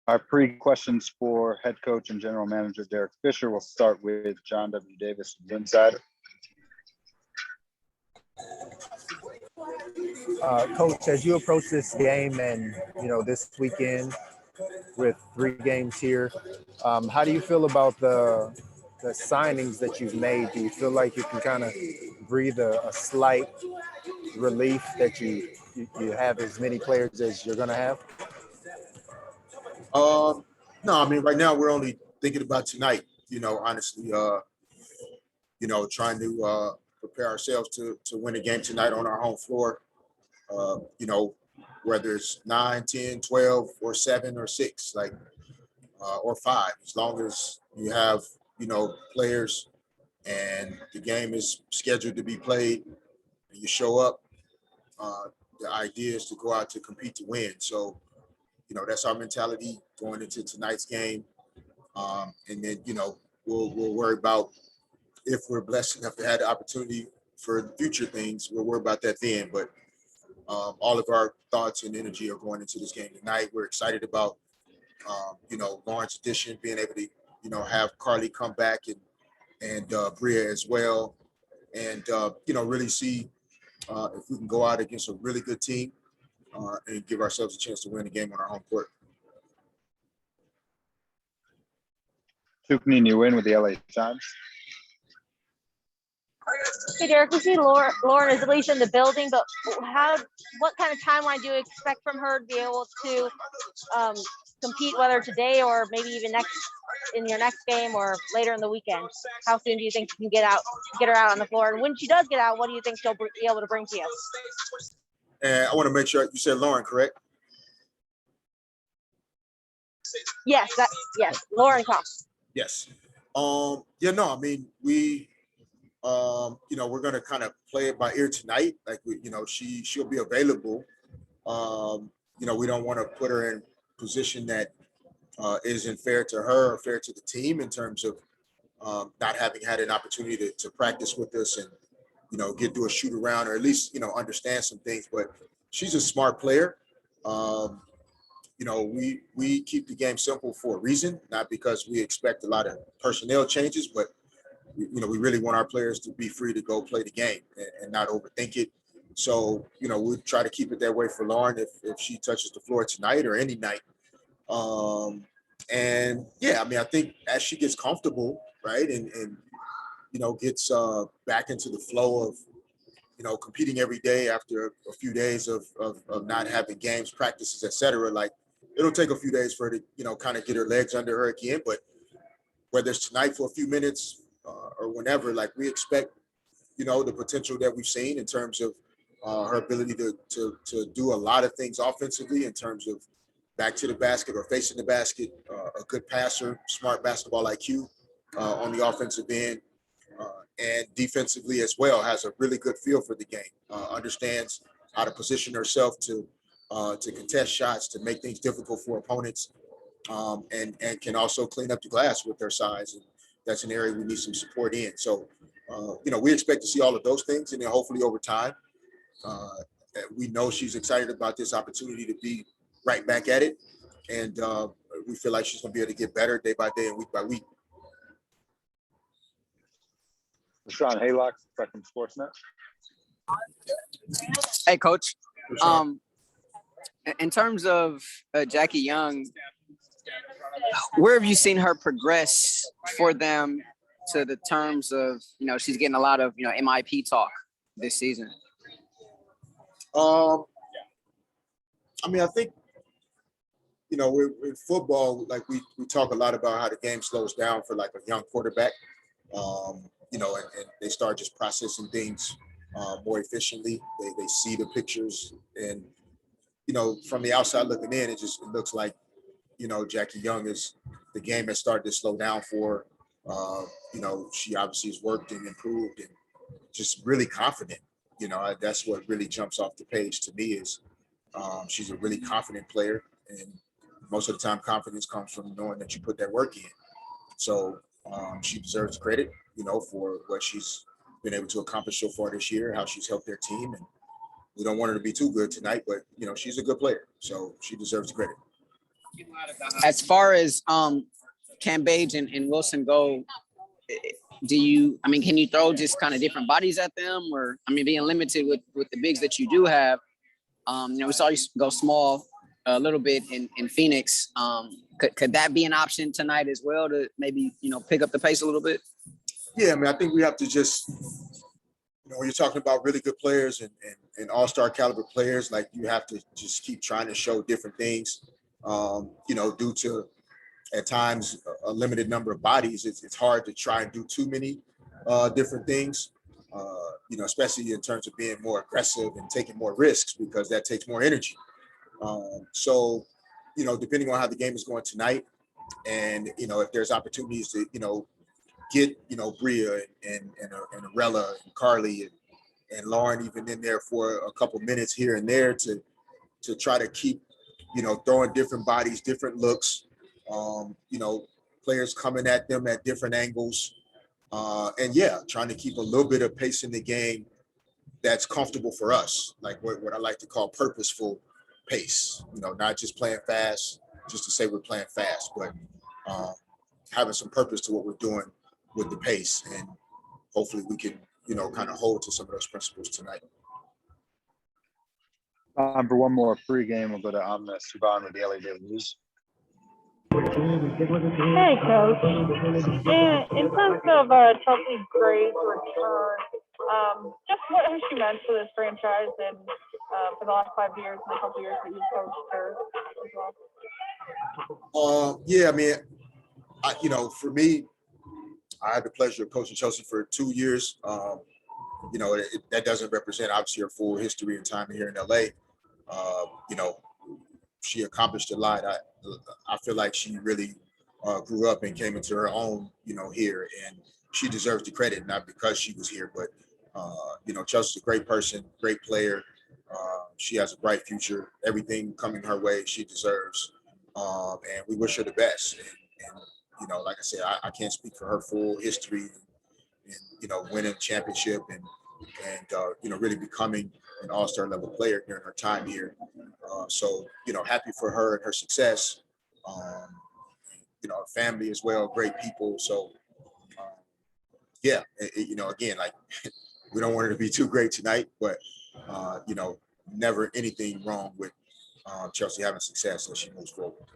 Our pre-questions for head coach and general manager Derek Fisher. We'll start with John W. Davis, Insider. Coach, as you approach this game and, this weekend with 3 games here, how do you feel about the signings that you've made? Do you feel like you can kind of breathe a slight relief that you have as many players as you're going to have? No, I mean, right now we're only thinking about tonight, honestly, trying to prepare ourselves to win a game tonight on our home floor, whether it's 9, 10, 12, or 7 or 6, or 5, as long as you have, players and the game is scheduled to be played and you show up, the idea is to go out to compete to win. So, that's our mentality going into tonight's game. And then, we'll worry about if we're blessed enough to have the opportunity for future things, we'll worry about that then. But all of our thoughts and energy are going into this game tonight. We're excited about, Lawrence addition, being able to, have Carly come back and Bria as well. And, really see if we can go out against a really good team and give ourselves a chance to win the game on our home court. Sukni Nguyen with the LA Times. Hey, Derek, we see Lauren is at least in the building, but what kind of timeline do you expect from her to be able to compete, whether today or maybe even in your next game or later in the weekend? How soon do you think you can get her out on the floor? And when she does get out, what do you think she'll be able to bring to you? And I want to make sure you said Lauren, correct? Yes, Lauren Cox. Yes. I mean, we, we're going to kind of play it by ear tonight. Like, she'll be available. We don't want to put her in a position that isn't fair to her or fair to the team in terms of not having had an opportunity to practice with us and, get to a shoot around or at least, understand some things. But she's a smart player. We keep the game simple for a reason, not because we expect a lot of personnel changes, but we really want our players to be free to go play the game and not overthink it. So, we'll try to keep it that way for Lauren if she touches the floor tonight or any night. I think as she gets comfortable, right, and gets back into the flow of, competing every day after a few days of not having games, practices, et cetera, like, it'll take a few days for her to, kind of get her legs under her again. But whether it's tonight for a few minutes or whenever, like, we expect, the potential that we've seen in terms of her ability to do a lot of things offensively in terms of back to the basket or facing the basket, a good passer, smart basketball IQ on the offensive end, and defensively as well, has a really good feel for the game, understands how to position herself to contest shots, to make things difficult for opponents, and can also clean up the glass with her size. And that's an area we need some support in. So, we expect to see all of those things, and then hopefully over time, we know she's excited about this opportunity to be right back at it. And we feel like she's going to be able to get better day by day and week by week. Sean Haylock, Spectrum Sportsnet. Hey, Coach. In terms of Jackie Young, where have you seen her progress for them to the terms of, she's getting a lot of, MIP talk this season? I think, with football, like we talk a lot about how the game slows down for like a young quarterback, and they start just processing things more efficiently. They see the pictures and, from the outside looking in, it looks like, Jackie Young the game has started to slow down for her. She obviously has worked and improved and just really confident. That's what really jumps off the page to me is she's a really confident player. And most of the time confidence comes from knowing that you put that work in. So she deserves credit, for what she's been able to accomplish so far this year, how she's helped their team. And we don't want her to be too good tonight, but, she's a good player. So she deserves credit. As far as Cambage and Wilson go, can you throw just kind of different bodies at them? Or, being limited with the bigs that you do have, we saw you go small a little bit in Phoenix. Could that be an option tonight as well to maybe, pick up the pace a little bit? Yeah, I think we have to just, when you're talking about really good players and all-star caliber players, like you have to just keep trying to show different things, due to at times a limited number of bodies. It's hard to try and do too many different things, especially in terms of being more aggressive and taking more risks, because that takes more energy. So, depending on how the game is going tonight, and, if there's opportunities to, get, Bria and Arella and Carly and Lauren even in there for a couple minutes here and there to try to keep, throwing different bodies, different looks, players coming at them at different angles. And trying to keep a little bit of pace in the game that's comfortable for us, like what I like to call purposeful pace, not just playing fast, just to say we're playing fast, but having some purpose to what we're doing with the pace. And hopefully we can, kind of hold to some of those principles tonight. For one more pregame, we'll go to Amna Suban with the LA Daily News. Hey, Coach. In terms of Chelsea Gray's return, just what has she meant for this franchise and for the last 5 years and the couple years that you've coached her as well? For me, I had the pleasure of coaching Chelsea for 2 years. That doesn't represent obviously her full history and time here in LA. She accomplished a lot. I feel like she really grew up and came into her own, here, and she deserves the credit, not because she was here, but Chelsea's a great person, great player. She has a bright future. Everything coming her way, she deserves, and we wish her the best. And like I said, I can't speak for her full history and winning championship and really becoming an all-star level player during her time here. So happy for her and her success. Her family as well, great people. So again, like we don't want her to be too great tonight, but never anything wrong with Chelsea having success as she moves forward.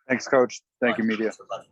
Thanks, Coach. Thank you, media. Everybody.